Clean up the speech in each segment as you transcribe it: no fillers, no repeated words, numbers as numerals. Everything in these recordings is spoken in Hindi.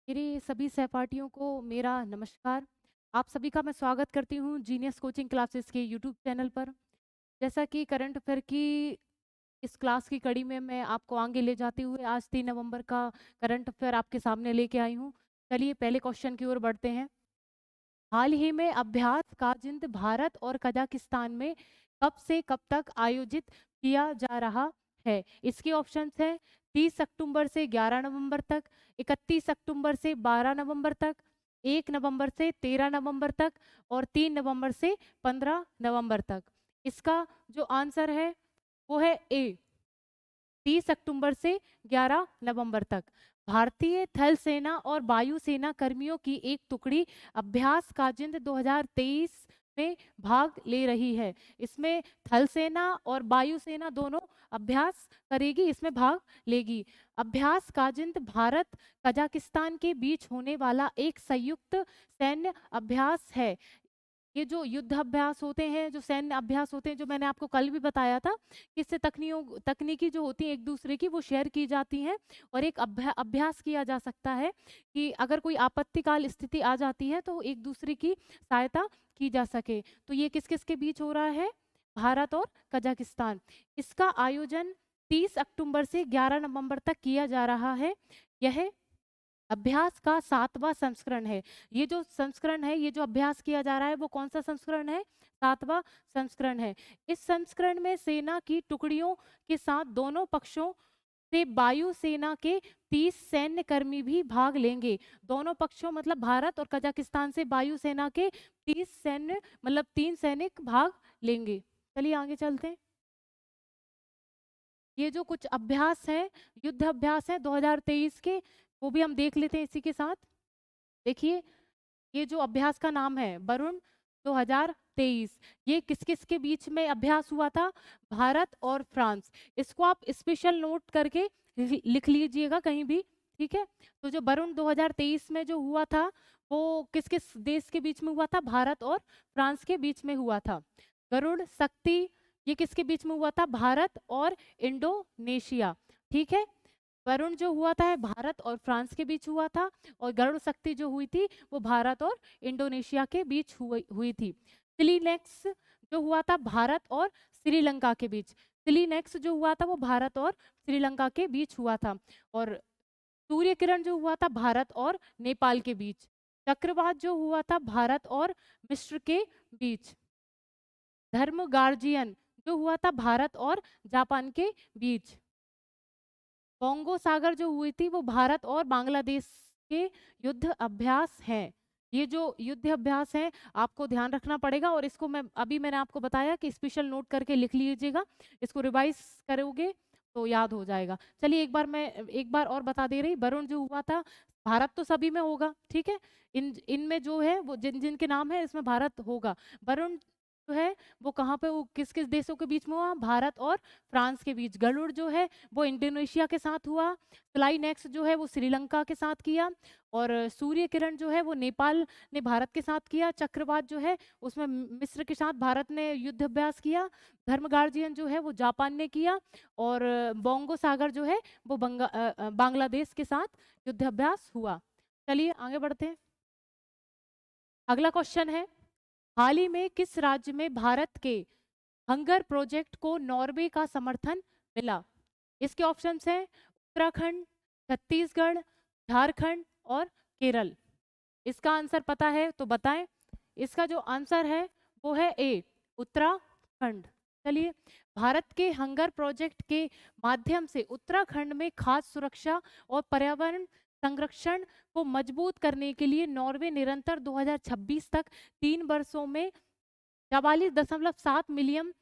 मेरे सभी सहपाठियों को मेरा नमस्कार। आप सभी का मैं स्वागत करती हूँ जीनियस कोचिंग क्लासेस के यूट्यूब चैनल पर। जैसा कि करंट अफेयर की इस क्लास की कड़ी में मैं आपको आगे ले जाते हुए आज 3 नवंबर का करंट अफेयर आपके सामने लेके आई हूँ। चलिए पहले क्वेश्चन की ओर बढ़ते हैं। हाल ही में अभ्यास काजिंद भारत और कजाकिस्तान में कब से कब तक आयोजित किया जा रहा है? इसके ऑप्शंस हैं 30 अक्टूबर से 11 नवंबर तक, 31 अक्टूबर से 12 नवंबर तक, 1 नवंबर से 13 नवंबर तक और 3 नवंबर से 15 नवंबर तक। इसका जो आंसर है वो है ए, 30 अक्टूबर से 11 नवंबर तक। भारतीय थल सेना और वायु सेना कर्मियों की एक टुकड़ी अभ्यास काजिंद 2023 में भाग ले रही है। इसमें थल सेना और वायु सेना दोनों अभ्यास करेगी, इसमें भाग लेगी। अभ्यास काजिंद भारत कजाकिस्तान के बीच होने वाला एक संयुक्त सैन्य अभ्यास है। ये जो युद्ध अभ्यास होते हैं, जो सैन्य अभ्यास होते हैं, जो मैंने आपको कल भी बताया था, इससे तकनीकी जो होती है एक दूसरे की वो शेयर की जाती हैं और एक अभ्यास किया जा सकता है कि अगर कोई आपत्तिकाल स्थिति आ जाती है तो एक दूसरे की सहायता की जा सके। तो ये किस किस के बीच हो रहा है? भारत और कजाकिस्तान। इसका आयोजन 30 अक्टूबर से 11 नवंबर तक किया जा रहा है। यह अभ्यास का 7वां संस्करण है। ये जो संस्करण है, ये जो अभ्यास किया जा रहा है, वो कौन सा संस्करण है? 7वां संस्करण है। इस संस्करण में सेना की टुकड़ियों के साथ दोनों पक्षों से वायु सेना के 30 सैन्य कर्मी भी भाग लेंगे। दोनों पक्षों मतलब भारत और कजाकिस्तान से वायु सेना के 30 सैन्य मतलब 3 सैनिक भाग लेंगे। चलिए आगे चलते हैं। ये जो कुछ अभ्यास है, युद्ध अभ्यास है 2023 के, वो भी हम देख लेते हैं इसी के साथ। देखिए, ये जो अभ्यास का नाम है वरुण 2023। ये किस किस के बीच में अभ्यास हुआ था? भारत और फ्रांस। इसको आप स्पेशल नोट करके लिख लीजिएगा कहीं भी, ठीक है? तो जो वरुण 2023 में जो हुआ था वो किस किस देश के बीच में हुआ था? भारत और फ्रांस के बीच में हुआ था। गरुड़ शक्ति, ये किसके बीच में हुआ था? भारत और इंडोनेशिया, ठीक है? वरुण जो हुआ था भारत और फ्रांस के बीच हुआ था और गरुड़ शक्ति जो हुई थी वो भारत और इंडोनेशिया के बीच हुई थी। सिलीनेक्स जो हुआ था भारत और श्रीलंका के बीच। सिलीनेक्स जो हुआ था वो भारत और श्रीलंका के बीच हुआ था। और सूर्य किरण जो हुआ था भारत और नेपाल के बीच। चक्रवात जो हुआ था भारत और मिस्र के बीच। धर्म गार्जियन जो हुआ था भारत और जापान के बीच। कोंगो सागर जो हुई थी वो भारत और बांग्लादेश के युद्ध अभ्यास हैं। ये जो युद्ध अभ्यास है आपको ध्यान रखना पड़ेगा और इसको मैंने आपको बताया कि स्पेशल नोट करके लिख लीजिएगा। इसको रिवाइज करोगे तो याद हो जाएगा। चलिए एक बार और बता दे रही, वरुण जो हुआ था भारत तो सभी में होगा, ठीक है? इनमें जो है वो जिन जिन के नाम है इसमें भारत होगा। वरुण जो है वो कहाँ पे, वो किस किस देशों के बीच में हुआ? भारत और फ्रांस के बीच। गरुड़ जो है वो इंडोनेशिया के साथ हुआ। फ्लाई नेक्स्ट जो है वो श्रीलंका के साथ किया और सूर्य किरण जो है वो नेपाल ने भारत के साथ किया। चक्रवात जो है उसमें मिस्र के साथ भारत ने युद्ध अभ्यास किया। धर्म गार्जियन जो है वो जापान ने किया और बोंगो सागर जो है वो बांग्लादेश के साथ युद्ध अभ्यास हुआ। चलिए आगे बढ़ते हैं। अगला क्वेश्चन है, हाल ही में किस राज्य में भारत के हंगर प्रोजेक्ट को नॉर्वे का समर्थन मिला? इसके ऑप्शंस हैं उत्तराखंड, छत्तीसगढ़, झारखंड और केरल। इसका आंसर पता है तो बताएं। इसका जो आंसर है वो है ए, उत्तराखंड। चलिए, भारत के हंगर प्रोजेक्ट के माध्यम से उत्तराखंड में खाद्य सुरक्षा और पर्यावरण संरक्षण को मजबूत करने के लिए नॉर्वे निरंतर 2026 तक 3 वर्षों में 44.7 मिलियन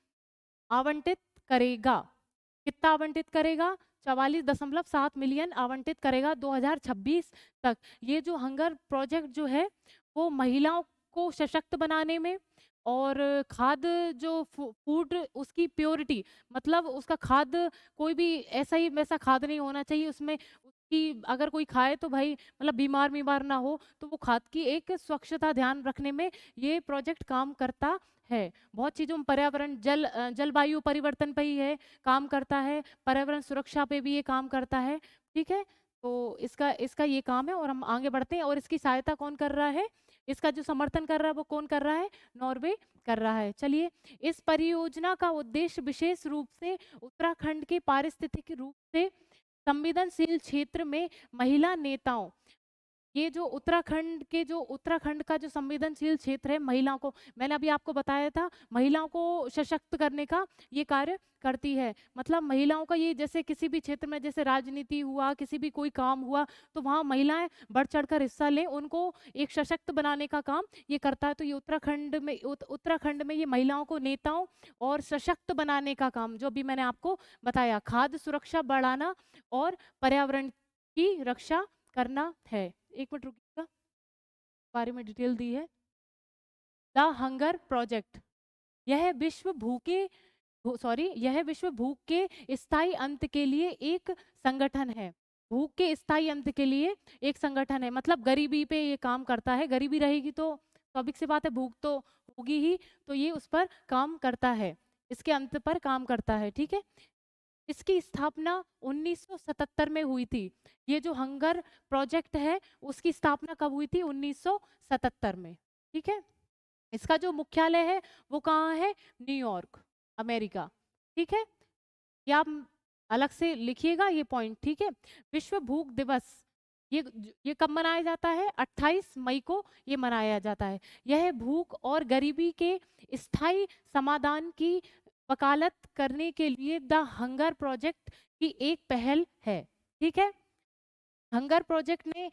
आवंटित करेगा। कितना आवंटित करेगा? 44.7 मिलियन आवंटित करेगा 2026 तक। ये जो हंगर प्रोजेक्ट जो है वो महिलाओं को सशक्त बनाने में और खाद्य जो फूड उसकी प्योरिटी, मतलब उसका खाद्य कोई भी ऐसा ही वैसा खाद्य नहीं होना चाहिए उसमें, उसकी अगर कोई खाए तो भाई मतलब बीमार बीमार ना हो, तो वो खाद्य की एक स्वच्छता ध्यान रखने में ये प्रोजेक्ट काम करता है। बहुत चीज़ों में पर्यावरण जलवायु परिवर्तन पे ही है काम करता है, पर्यावरण सुरक्षा पे भी ये काम करता है, ठीक है? तो इसका इसका ये काम है और हम आगे बढ़ते हैं। और इसकी सहायता कौन कर रहा है, इसका जो समर्थन कर रहा है वो कौन कर रहा है, नॉर्वे कर रहा है। चलिए, इस परियोजना का उद्देश्य विशेष रूप से उत्तराखंड के पारिस्थितिक रूप से संवेदनशील क्षेत्र में महिला नेताओं, ये जो उत्तराखंड का जो संवेदनशील क्षेत्र है, महिलाओं को, मैंने अभी आपको बताया था, महिलाओं को सशक्त करने का ये कार्य करती है। मतलब महिलाओं का ये, जैसे किसी भी क्षेत्र में, जैसे राजनीति हुआ, किसी भी कोई काम हुआ, तो वहाँ महिलाएं बढ़ चढ़कर हिस्सा लें, उनको एक सशक्त बनाने का काम ये करता है। तो ये उत्तराखंड में ये महिलाओं को नेताओं और सशक्त बनाने का काम, जो भी मैंने आपको बताया, खाद्य सुरक्षा बढ़ाना और पर्यावरण की रक्षा करना है। एक मिनट रुकिएगा, बारे में डिटेल दी है। द हंगर प्रोजेक्ट, यह विश्व भूखे यह विश्व भूख के स्थायी अंत के लिए एक संगठन है। भूख के स्थायी अंत के लिए एक संगठन है, मतलब गरीबी पे ये काम करता है। गरीबी रहेगी तो स्वाभाविक सी बात है, भूख तो होगी ही, तो ये उस पर काम करता है, इसके अंत पर काम करता है। ठीक है, इसकी स्थापना 1977 में हुई थी। ये जो हंगर प्रोजेक्ट है उसकी स्थापना कब हुई थी, 1977 में। ठीक है, इसका जो मुख्यालय है वो कहाँ है, न्यूयॉर्क, अमेरिका। ठीक है, ये आप अलग से लिखिएगा ये पॉइंट। ठीक है, विश्व भूख दिवस ये कब मनाया जाता है, 28 मई को ये मनाया जाता है। यह भूख और गरीबी के स्थायी समाधान की वकालत करने के लिए द हंगर प्रोजेक्ट की एक पहल है। ठीक है, हंगर प्रोजेक्ट ने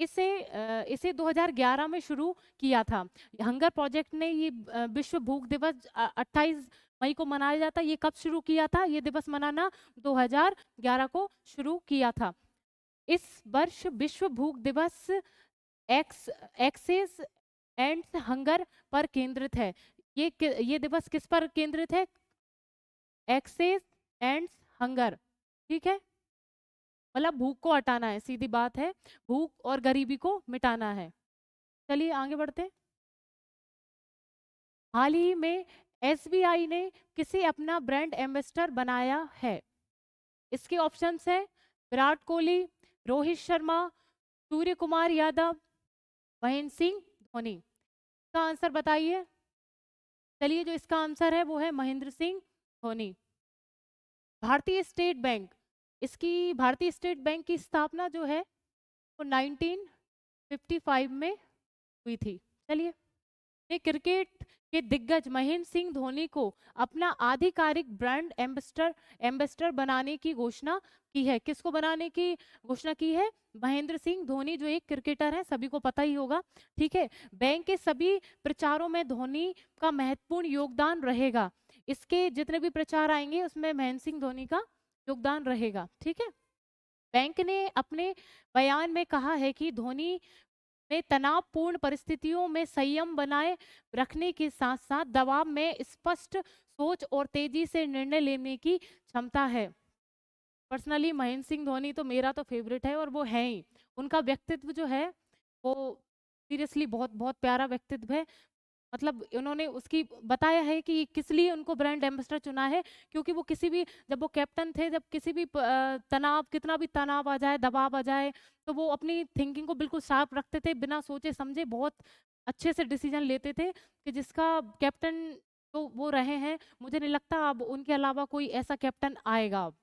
इसे 2011 में शुरू किया था। हंगर प्रोजेक्ट ने ये विश्व भूख दिवस 28 मई को मनाया जाता है, ये कब शुरू किया था, ये दिवस मनाना 2011 को शुरू किया था। इस वर्ष विश्व भूख दिवस एक्सेस एंड हंगर पर केंद्रित है। ये दिवस किस पर केंद्रित है, एक्सेस एंड हंगर। ठीक है, मतलब भूख को हटाना है, सीधी बात है, भूख और गरीबी को मिटाना है। चलिए आगे बढ़ते हैं। हाल ही में एसबीआई ने किसे अपना ब्रांड एम्बेसडर बनाया है। इसके ऑप्शंस है विराट कोहली, रोहित शर्मा, सूर्य कुमार यादव, महेंद्र सिंह धोनी। इसका आंसर बताइए। चलिए, जो इसका आंसर है वो है महेंद्र सिंह धोनी। भारतीय स्टेट बैंक, इसकी भारतीय स्टेट बैंक की स्थापना जो है वो 1955 में हुई थी। चलिए, ने क्रिकेट के दिग्गज महेंद्र सिंह धोनी को अपना आधिकारिक ब्रांड एम्बेसडर बनाने की घोषणा की है। किसको बनाने की घोषणा की है, महेंद्र सिंह धोनी, जो एक क्रिकेटर है, सभी को पता ही होगा। ठीक है, बैंक के सभी प्रचारों में धोनी का महत्वपूर्ण योगदान रहेगा। इसके जितने भी प्रचार आएंगे उसमें महेंद्र सिंह धोनी का योगदान रहेगा। ठीक है, बैंक ने अपने बयान में कहा है कि धोनी में तनावपूर्ण परिस्थितियों में संयम बनाए रखने के साथ साथ दबाव में स्पष्ट सोच और तेजी से निर्णय लेने की क्षमता है। पर्सनली महेंद्र सिंह धोनी तो मेरा तो फेवरेट है, और वो है ही। उनका व्यक्तित्व जो है वो सीरियसली बहुत बहुत प्यारा व्यक्तित्व है। मतलब उन्होंने उसकी बताया है कि किस लिए उनको ब्रांड एम्बेसडर चुना है, क्योंकि वो किसी भी, जब वो कैप्टन थे, जब किसी भी तनाव, कितना भी तनाव आ जाए, दबाव आ जाए, तो वो अपनी थिंकिंग को बिल्कुल शार्प रखते थे, बिना सोचे समझे बहुत अच्छे से डिसीजन लेते थे, कि जिसका कैप्टन तो वो रहे हैं, मुझे नहीं लगता अब उनके अलावा कोई ऐसा कैप्टन आएगा अब।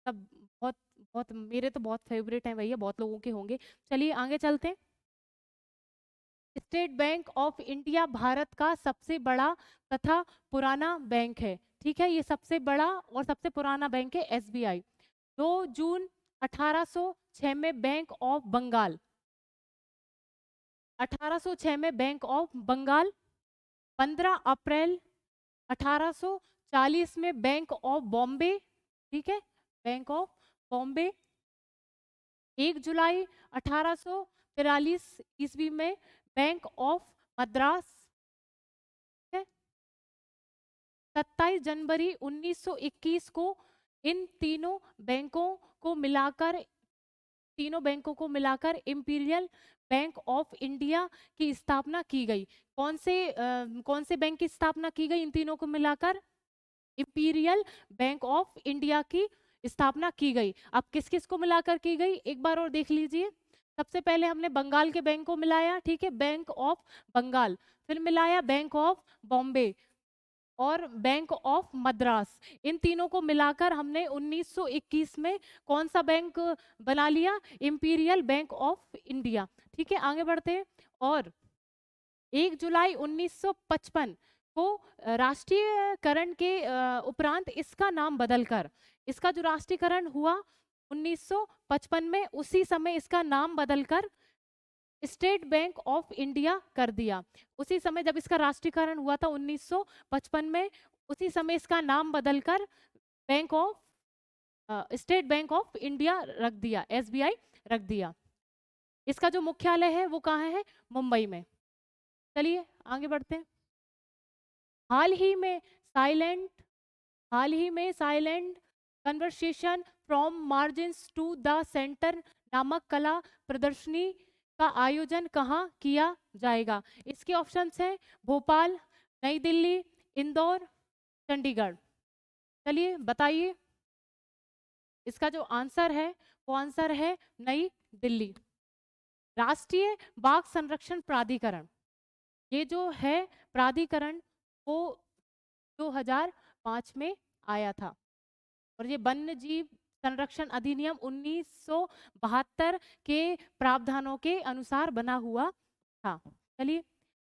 तब बहुत बहुत मेरे तो बहुत फेवरेट हैं भैया, बहुत लोगों के होंगे। चलिए आगे चलते हैं। State bank of India Bharat का सबसे बड़ा तथा पुराना बैंक है। ठीक है, ये सबसे बड़ा और सबसे पुराना बैंक है एसबीआई। 2 जून 1806 में बैंक ऑफ बंगाल, 1806 में बैंक ऑफ बंगाल, 15 अप्रैल 1840 में बैंक ऑफ बॉम्बे। ठीक है, बैंक ऑफ बॉम्बे। 1 जुलाई 1843 ईस्वी में बैंक ऑफ मद्रास। 27 जनवरी 1921 को इन तीनों बैंकों को मिलाकर इंपीरियल बैंक ऑफ इंडिया की स्थापना की गई। कौन से बैंक की स्थापना की गई इन तीनों को मिलाकर, इंपीरियल बैंक ऑफ इंडिया की स्थापना की गई। अब किस किस को मिलाकर की गई, एक बार और देख लीजिए। सबसे पहले हमने बंगाल के बैंक को मिलाया, ठीक है, बैंक ऑफ बंगाल, फिर मिलाया बैंक ऑफ बॉम्बे और बैंक ऑफ मद्रास। इन तीनों को मिलाकर हमने 1921 में कौन सा बैंक बना लिया, इंपीरियल बैंक ऑफ इंडिया। ठीक है, आगे बढ़ते हैं। और 1 जुलाई 1955 को राष्ट्रीयकरण के उपरांत इसका नाम बदलकर, इसका जो राष्ट्रीयकरण हुआ 1955 में, उसी समय इसका नाम बदलकर स्टेट बैंक ऑफ इंडिया कर दिया। उसी समय जब इसका राष्ट्रीयकरण हुआ था 1955 में, उसी समय इसका नाम बदलकर bank of state bank of India रख दिया, एसबीआई रख दिया। इसका जो मुख्यालय है वो कहाँ है, मुंबई में। चलिए आगे बढ़ते हैं। हाल ही में silent conversation from margins to the centre नामक कला प्रदर्शनी का आयोजन कहाँ किया जाएगा। इसके ऑप्शंस हैं भोपाल, नई दिल्ली, इंदौर, चंडीगढ़। चलिए बताइए, इसका जो आंसर है वो आंसर है नई दिल्ली। राष्ट्रीय बाघ संरक्षण प्राधिकरण, ये जो है प्राधिकरण वो 2005 में आया था और ये वन्य जीव संरक्षण अधिनियम 1972 के प्रावधानों के अनुसार बना हुआ था। चलिए,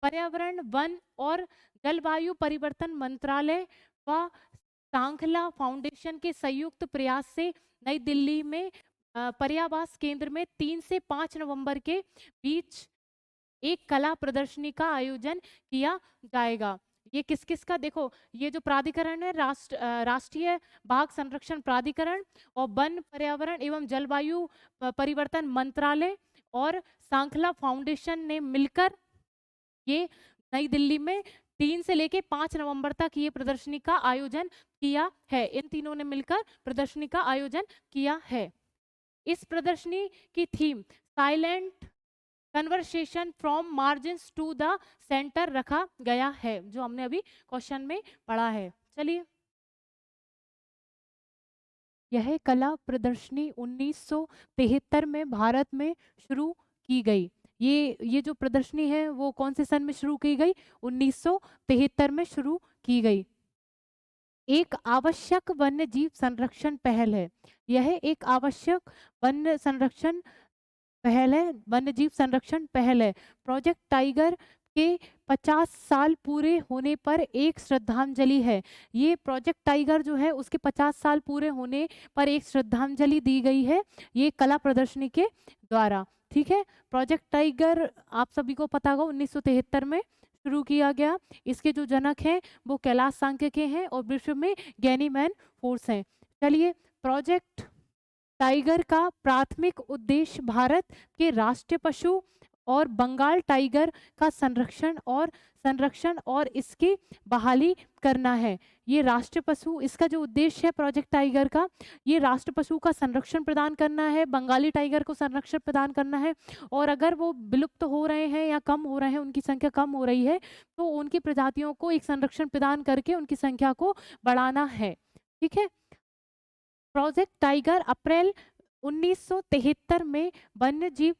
पर्यावरण, वन और जलवायु परिवर्तन मंत्रालय व सांखला फाउंडेशन के संयुक्त प्रयास से नई दिल्ली में पर्यावास केंद्र में 3 से 5 नवंबर के बीच एक कला प्रदर्शनी का आयोजन किया जाएगा। ये किस किस का, देखो ये जो प्राधिकरण है राष्ट्रीय बाघ संरक्षण प्राधिकरण और वन, पर्यावरण एवं जलवायु परिवर्तन मंत्रालय और सांखला फाउंडेशन ने मिलकर ये नई दिल्ली में 3 से लेके 5 नवंबर तक ये प्रदर्शनी का आयोजन किया है। इन तीनों ने मिलकर प्रदर्शनी का आयोजन किया है। इस प्रदर्शनी की theme silent conversation from margins to the centre रखा गया है, जो हमने अभी क्वेश्चन में पढ़ा है। चलिए, यह कला प्रदर्शनी 1973 में भारत में शुरू की गई। ये जो प्रदर्शनी है वो कौन से सन में शुरू की गई, 1973 में शुरू की गई। एक आवश्यक वन्य जीव संरक्षण पहल है, यह एक आवश्यक वन्य संरक्षण पहल है, वन्य जीव संरक्षण पहल है। प्रोजेक्ट टाइगर के 50 साल पूरे होने पर एक श्रद्धांजलि है। ये प्रोजेक्ट टाइगर जो है उसके 50 साल पूरे होने पर एक श्रद्धांजलि दी गई है, ये कला प्रदर्शनी के द्वारा। ठीक है, प्रोजेक्ट टाइगर आप सभी को पता होगा 1973 में शुरू किया गया। इसके जो जनक हैं वो कैलाश सांख्यके हैं और विश्व में गैनीमैन फोर्स हैं। चलिए, प्रोजेक्ट टाइगर का प्राथमिक उद्देश्य भारत के राष्ट्रीय पशु और बंगाल टाइगर का संरक्षण और इसकी बहाली करना है। ये राष्ट्रीय पशु, इसका जो उद्देश्य है प्रोजेक्ट टाइगर का, ये राष्ट्रीय पशु का संरक्षण प्रदान करना है, बंगाली टाइगर को संरक्षण प्रदान करना है, और अगर वो विलुप्त हो रहे हैं या कम हो रहे हैं, उनकी संख्या कम हो रही है, तो उनकी प्रजातियों को एक संरक्षण प्रदान करके उनकी संख्या को बढ़ाना है। ठीक है, प्रोजेक्ट टाइगर अप्रैल 1973 में वन्य जीव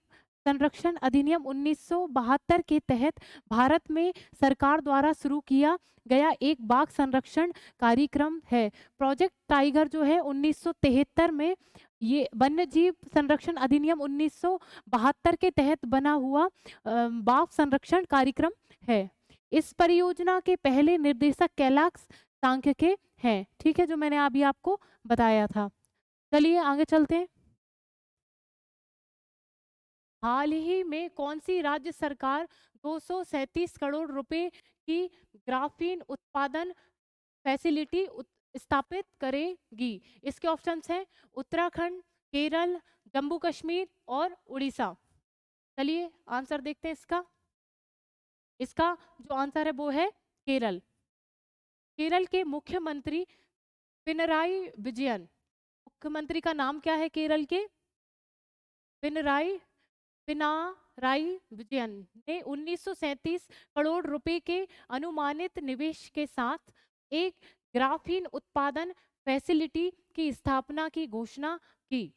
संरक्षण अधिनियम 1972 के तहत भारत में सरकार द्वारा शुरू किया गया एक बाघ संरक्षण कार्यक्रम है। प्रोजेक्ट टाइगर जो है 1973 में ये वन्य जीव संरक्षण अधिनियम 1972 के तहत बना हुआ बाघ संरक्षण कार्यक्रम है। इस परियोजना के पहले निर्देशक कैलाश सांख्यके हैं। ठीक है, जो मैंने अभी आपको बताया था। चलिए आगे चलते हैं। हाल ही में कौन सी राज्य सरकार 237 करोड़ रुपए की ग्राफीन उत्पादन फैसिलिटी स्थापित करेगी। इसके ऑप्शंस हैं उत्तराखंड, केरल, जम्मू कश्मीर और उड़ीसा। चलिए आंसर देखते हैं इसका। इसका जो आंसर है वो है केरल। केरल के मुख्यमंत्री पिनराई विजयन, मुख्यमंत्री का नाम क्या है केरल के, पिनाराई विजयन ने 1937 करोड़ रुपए के अनुमानित निवेश के साथ एक ग्राफीन उत्पादन फैसिलिटी की स्थापना की घोषणा की।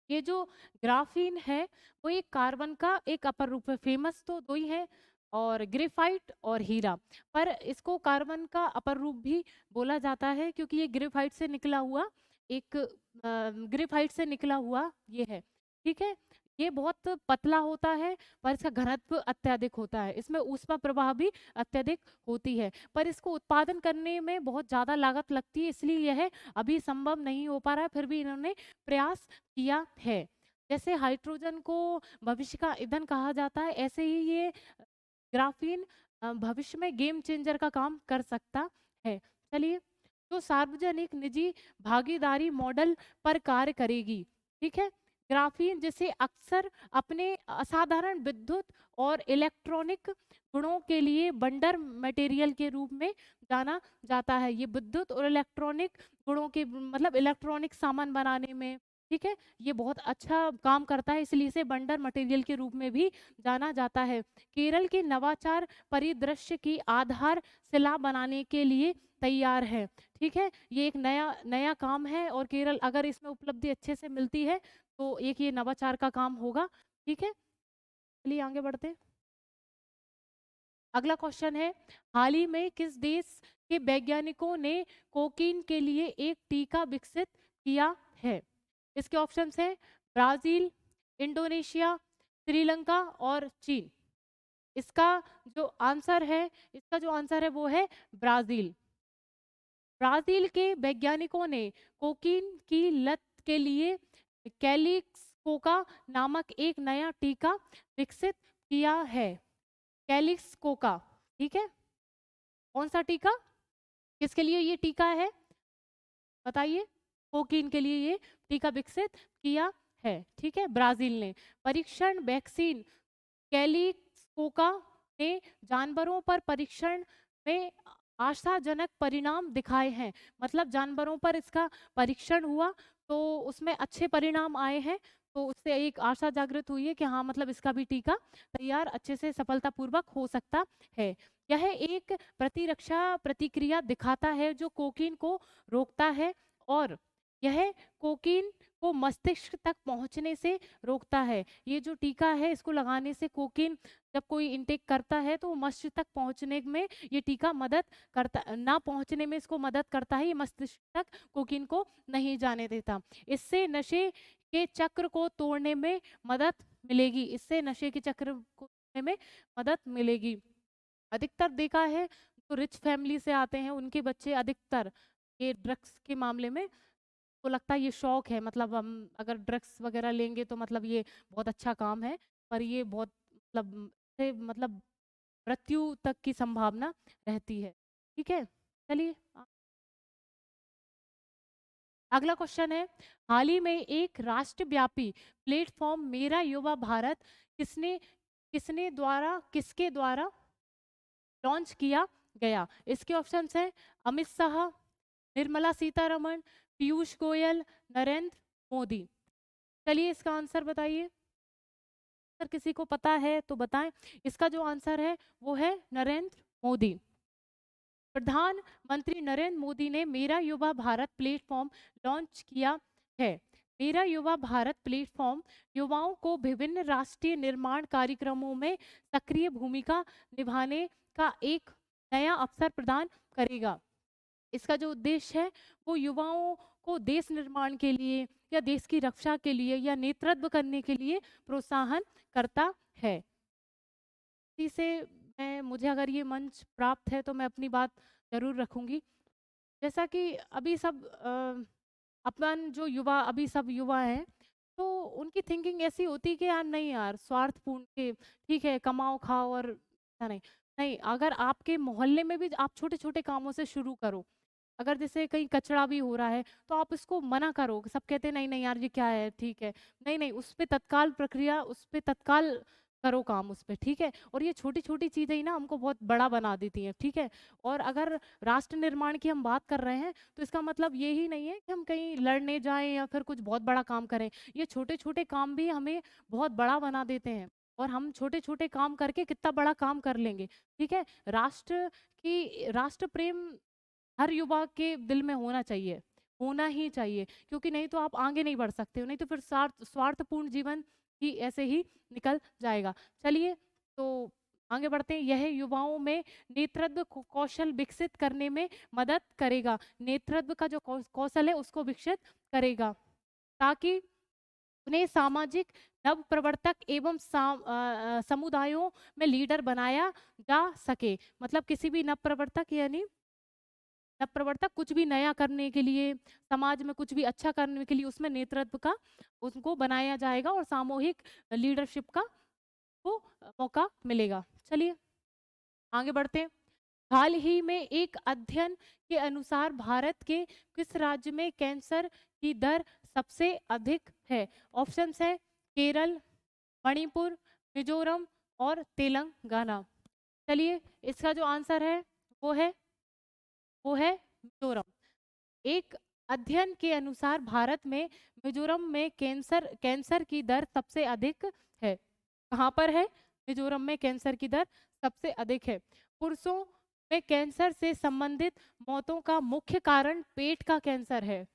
ये जो ग्राफीन है वो एक कार्बन का एक अपर रूप है। फेमस तो दो ही है, और ग्रेफाइट और हीरा, पर इसको कार्बन का अपर रूप भी बोला जाता है क्योंकि ये ग्रेफाइट से निकला हुआ एक ग्रेफाइट से निकला हुआ ये है। ठीक है, ये बहुत पतला होता है पर इसका घनत्व अत्यधिक होता है, इसमें ऊष्मा प्रवाह भी अत्यधिक होती है, पर इसको उत्पादन करने में बहुत ज़्यादा लागत लगती है, इसलिए यह अभी संभव नहीं हो पा रहा है, फिर भी इन्होंने प्रयास किया है। जैसे हाइड्रोजन को भविष्य का ईंधन कहा जाता है, ऐसे ही ये ग्राफीन भविष्य में गेम चेंजर का काम कर सकता है। चलिए, तो सार्वजनिक निजी भागीदारी मॉडल पर कार्य करेगी। ठीक है, ग्राफीन जिसे अक्सर अपने असाधारण विद्युत और इलेक्ट्रॉनिक गुणों के लिए बंडर मटेरियल के रूप में जाना जाता है। ये विद्युत और इलेक्ट्रॉनिक गुणों के मतलब इलेक्ट्रॉनिक सामान बनाने में, ठीक है, ये बहुत अच्छा काम करता है, इसलिए इसे बंडर मटेरियल के रूप में भी जाना जाता है। केरल के नवाचार परिदृश्य की आधारशिला बनाने के लिए तैयार है। ठीक है, ये एक नया नया काम है और केरल अगर इसमें उपलब्धि अच्छे से मिलती है तो एक ये नवाचार का काम होगा। ठीक है, चलिए आगे बढ़ते हैं। अगला क्वेश्चन है, हाल ही में किस देश के वैज्ञानिकों ने कोकीन के लिए एक टीका विकसित किया है? इसके ऑप्शंस हैं ब्राजील, इंडोनेशिया, श्रीलंका और चीन। इसका जो आंसर है, इसका जो आंसर है वो है ब्राजील। ब्राजील के वैज्ञानिकों ने कोकीन की लत के लिए कैलिक्स कोका नामक एक नया टीका विकसित किया है। कैलिक्स कोका, ठीक है, कौन सा टीका, किसके लिए ये टीका है बताइए? कोकीन के लिए ये टीका विकसित किया है। ठीक है, ब्राजील ने परीक्षण वैक्सीन कैलिकोका ने जानवरों पर परीक्षण में आशाजनक परिणाम दिखाए हैं। मतलब जानवरों पर इसका परीक्षण हुआ तो उसमें अच्छे परिणाम आए हैं, तो उससे एक आशा जागृत हुई है कि हाँ मतलब इसका भी टीका तैयार अच्छे से सफलतापूर्वक हो सकता है। यह एक प्रतिरक्षा प्रतिक्रिया दिखाता है जो कोकीन को रोकता है, और यह कोकीन को मस्तिष्क तक पहुंचने से रोकता है। ये जो टीका है इसको लगाने से कोकीन जब कोई इनटेक करता है तो मस्तिष्क तक पहुंचने में ये टीका मदद करता, ना पहुंचने में इसको मदद करता है, ये मस्तिष्क तक कोकीन को नहीं जाने देता। इससे नशे के चक्र को तोड़ने में मदद मिलेगी, इससे नशे के चक्र को तोड़ने में मदद मिलेगी। अधिकतर देखा है जो रिच फैमिली से आते हैं उनके बच्चे अधिकतर ये ड्रग्स के मामले में, तो लगता है ये शौक है, मतलब हम अगर ड्रग्स वगैरह लेंगे तो मतलब ये बहुत अच्छा काम है, पर ये बहुत मतलब मृत्यु तक की संभावना रहती है। ठीक है, चलिए अगला क्वेश्चन है, हाल ही में एक राष्ट्रव्यापी प्लेटफॉर्म मेरा युवा भारत किसने किसने द्वारा किसके द्वारा लॉन्च किया गया? इसके ऑप्शंस हैं अमित शाह, निर्मला सीतारमण, पीयूष गोयल, नरेंद्र मोदी। चलिए इसका आंसर बताइए, अगर किसी को पता है तो बताएं। इसका जो आंसर है वो है नरेंद्र मोदी। प्रधानमंत्री नरेंद्र मोदी ने मेरा युवा भारत प्लेटफॉर्म लॉन्च किया है। मेरा युवा भारत प्लेटफॉर्म युवाओं को विभिन्न राष्ट्रीय निर्माण कार्यक्रमों में सक्रिय भूमिका निभाने का एक नया अवसर प्रदान करेगा। इसका जो उद्देश्य है वो युवाओं को देश निर्माण के लिए या देश की रक्षा के लिए या नेतृत्व करने के लिए प्रोत्साहन करता है। इसी से मैं मुझे अगर ये मंच प्राप्त है तो मैं अपनी बात जरूर रखूंगी। जैसा कि अभी सब अपन जो युवा अभी सब युवा हैं तो उनकी थिंकिंग ऐसी होती है कि यार नहीं यार स्वार्थपूर्ण के ठीक है कमाओ खाओ और ऐसा नहीं। नहीं, अगर आपके मोहल्ले में भी आप छोटे छोटे कामों से शुरू करो, अगर जैसे कहीं कचरा भी हो रहा है तो आप इसको मना करो, सब कहते हैं नहीं नहीं यार ये क्या है, ठीक है, नहीं नहीं उस पे तत्काल प्रक्रिया, उस पे तत्काल करो काम उस पे, ठीक है। और ये छोटी छोटी चीजें ही ना हमको बहुत बड़ा बना देती हैं, ठीक है। और अगर राष्ट्र निर्माण की हम बात कर रहे हैं तो इसका मतलब ये ही नहीं है कि हम कहीं लड़ने जाएं या फिर कुछ बहुत बड़ा काम करें, ये छोटे छोटे काम भी हमें बहुत बड़ा बना देते हैं, और हम छोटे छोटे काम करके कितना बड़ा काम कर लेंगे, ठीक है। राष्ट्र प्रेम हर युवा के दिल में होना चाहिए, होना ही चाहिए, क्योंकि नहीं तो आप आगे नहीं बढ़ सकते हो, नहीं तो फिर स्वार्थपूर्ण जीवन ही ऐसे ही निकल जाएगा। चलिए, तो आगे बढ़ते हैं। यह युवाओं में नेतृत्व कौशल विकसित करने में मदद करेगा। नेतृत्व का जो कौशल है उसको विकसित करेगा, ताकि उन्हें सामाजिक नवप्रवर्तक एवं समुदायों में लीडर बनाया जा सके। मतलब किसी भी नवप्रवर्तक यानी नवप्रवर्तक कुछ भी नया करने के लिए, समाज में कुछ भी अच्छा करने के लिए उसमें नेतृत्व का उसको बनाया जाएगा और सामूहिक लीडरशिप का को मौका मिलेगा। चलिए आगे बढ़ते हैं। हाल ही में एक अध्ययन के अनुसार भारत के किस राज्य में कैंसर की दर सबसे अधिक है? ऑप्शंस है केरल, मणिपुर, मिजोरम और तेलंगाना। चलिए, इसका जो आंसर है वो है मिजोरम। एक अध्ययन के अनुसार भारत में मिजोरम में कैंसर की दर सबसे अधिक है। कहाँ पर है? मिजोरम में कैंसर की दर सबसे अधिक है। पुरुषों में कैंसर से संबंधित मौतों का मुख्य कारण पेट का कैंसर है।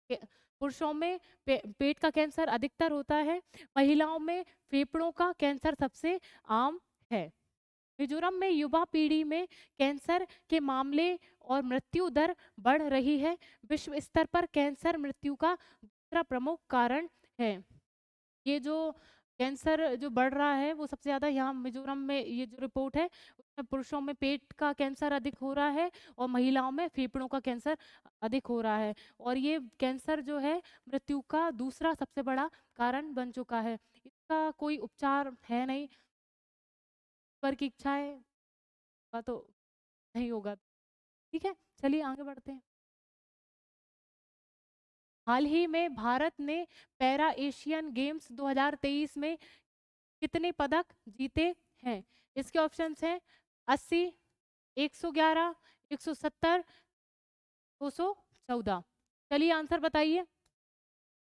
पुरुषों में पेट का कैंसर अधिकतर होता है। महिलाओं में फेफड़ों का कैंसर सबसे आम है। मिजोरम में युवा पीढ़ी में कैंसर के मामले और मृत्यु दर बढ़ रही है। विश्व स्तर पर कैंसर मृत्यु का दूसरा प्रमुख कारण है। ये जो कैंसर जो बढ़ रहा है वो सबसे ज़्यादा यहाँ मिजोरम में, ये जो रिपोर्ट है उसमें पुरुषों में पेट का कैंसर अधिक हो रहा है और महिलाओं में फेफड़ों का कैंसर अधिक हो रहा है। और ये कैंसर जो है मृत्यु का दूसरा सबसे बड़ा कारण बन चुका है। इसका कोई उपचार है नहीं, पर की इच्छा है का तो नहीं होगा। ठीक है, चलिए आगे बढ़ते हैं। हाल ही में भारत ने पैरा एशियन गेम्स 2023 में कितने पदक जीते हैं? इसके ऑप्शंस हैं 80, 111, 170, 214। चलिए आंसर बताइए।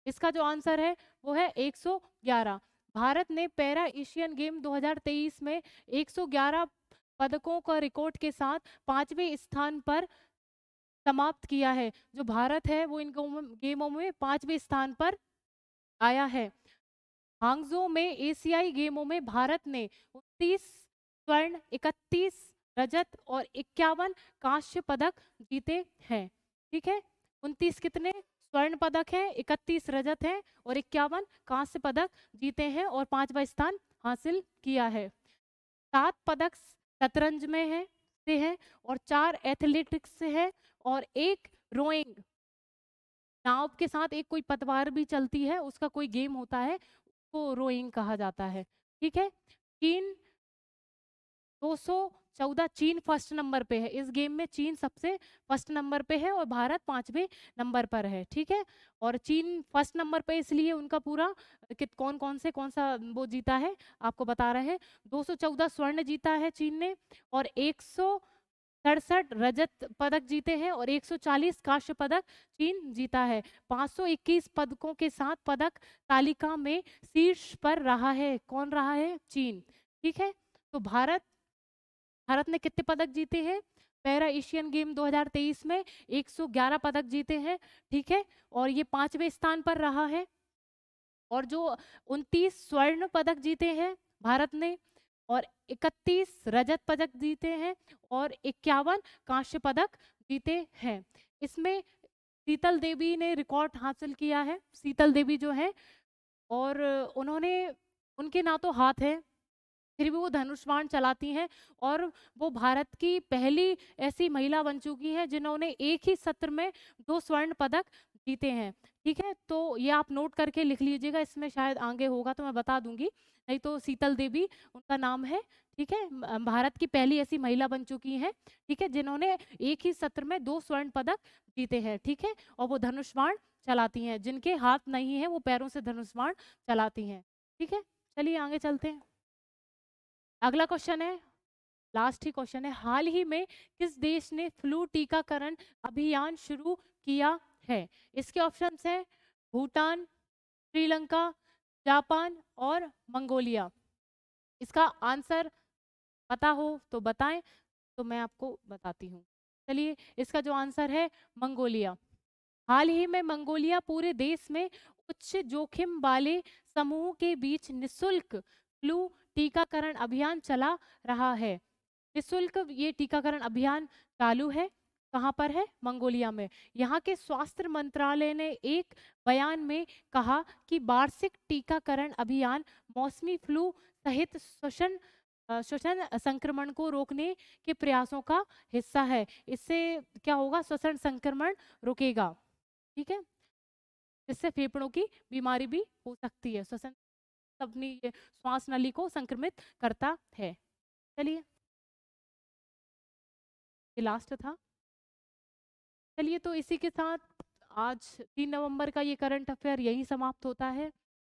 इसका जो आंसर है वो है 111। भारत ने पैरा एशियन गेम 2023 में 111 पदकों का रिकॉर्ड के साथ 5वें स्थान पर समाप्त किया है। जो भारत है वो इन गेमों में 5वें स्थान पर आया है। हांगजो में एशियाई गेमों में भारत ने 29 स्वर्ण, 31 रजत और 51 कांस्य पदक जीते हैं। ठीक है, 29 कितने स्वर्ण पदक हैं, 31 रजत हैं और 51 कांस्य पदक जीते हैं और 5वां स्थान हासिल किया है। 7 पदक शतरंज में है और 4 एथलेटिक्स से है और 1 रोइंग, नाव के साथ एक कोई पतवार भी चलती है, उसका कोई गेम होता है, उसको रोइंग कहा जाता है। ठीक है, चीन 214, चीन फर्स्ट नंबर पे है। इस गेम में चीन सबसे फर्स्ट नंबर पे है और भारत 5वें नंबर पर है। ठीक है, और चीन फर्स्ट नंबर पे इसलिए उनका पूरा कौन सा वो जीता है आपको बता रहे हैं। 214 स्वर्ण जीता है चीन ने और 167 रजत पदक जीते हैं और 140 कांस्य पदक चीन जीता है। 521 पदकों के साथ पदक तालिका में शीर्ष पर रहा है। कौन रहा है? चीन। ठीक है, तो भारत ने कितने पदक जीते हैं? पैरा एशियन गेम 2023 में 111 पदक जीते हैं। ठीक है, और ये 5वें स्थान पर रहा है। और जो 29 स्वर्ण पदक जीते हैं भारत ने और 31 रजत पदक जीते हैं और 51 कांस्य पदक जीते हैं। इसमें शीतल देवी ने रिकॉर्ड हासिल किया है। शीतल देवी जो है, और उन्होंने, उनके ना तो हाथ है फिर भी वो धनुष बाण चलाती हैं और वो भारत की पहली ऐसी महिला बन चुकी हैं जिन्होंने एक ही सत्र में 2 स्वर्ण पदक जीते हैं। ठीक है, तो ये आप नोट करके लिख लीजिएगा, इसमें शायद आगे होगा तो मैं बता दूंगी, नहीं तो शीतल देवी उनका नाम है। ठीक है, भारत की पहली ऐसी महिला बन चुकी हैं, ठीक है, जिन्होंने एक ही सत्र में 2 स्वर्ण पदक जीते हैं। ठीक है, और वो धनुष बाण चलाती हैं, जिनके हाथ नहीं है वो पैरों से धनुष बाण चलाती हैं। ठीक है, चलिए आगे चलते हैं। अगला क्वेश्चन है, लास्ट ही क्वेश्चन है। हाल ही में किस देश ने फ्लू टीकाकरण अभियान शुरू किया है? इसके ऑप्शंस हैं भूटान, श्रीलंका, जापान और मंगोलिया। इसका आंसर पता हो तो बताएं, तो मैं आपको बताती हूँ। चलिए, इसका जो आंसर है मंगोलिया। हाल ही में मंगोलिया पूरे देश में उच्च जोखिम वाले समूह के बीच निशुल्क फ्लू टीकाकरण अभियान चला रहा है। निशुल्क ये टीकाकरण अभियान चालू है। कहाँ पर है? मंगोलिया में। यहाँ के स्वास्थ्य मंत्रालय ने एक बयान में कहा कि वार्षिक टीकाकरण अभियान मौसमी फ्लू सहित श्वसन संक्रमण को रोकने के प्रयासों का हिस्सा है। इससे क्या होगा? श्वसन संक्रमण रुकेगा। ठीक है, इससे फेफड़ों की बीमारी भी हो सकती है। श्वसन अपनी ये श्वास नली को संक्रमित करता है। चलिए, ये लास्ट था। चलिए, तो इसी के साथ आज 3 नवंबर का ये करंट अफेयर यही समाप्त होता है।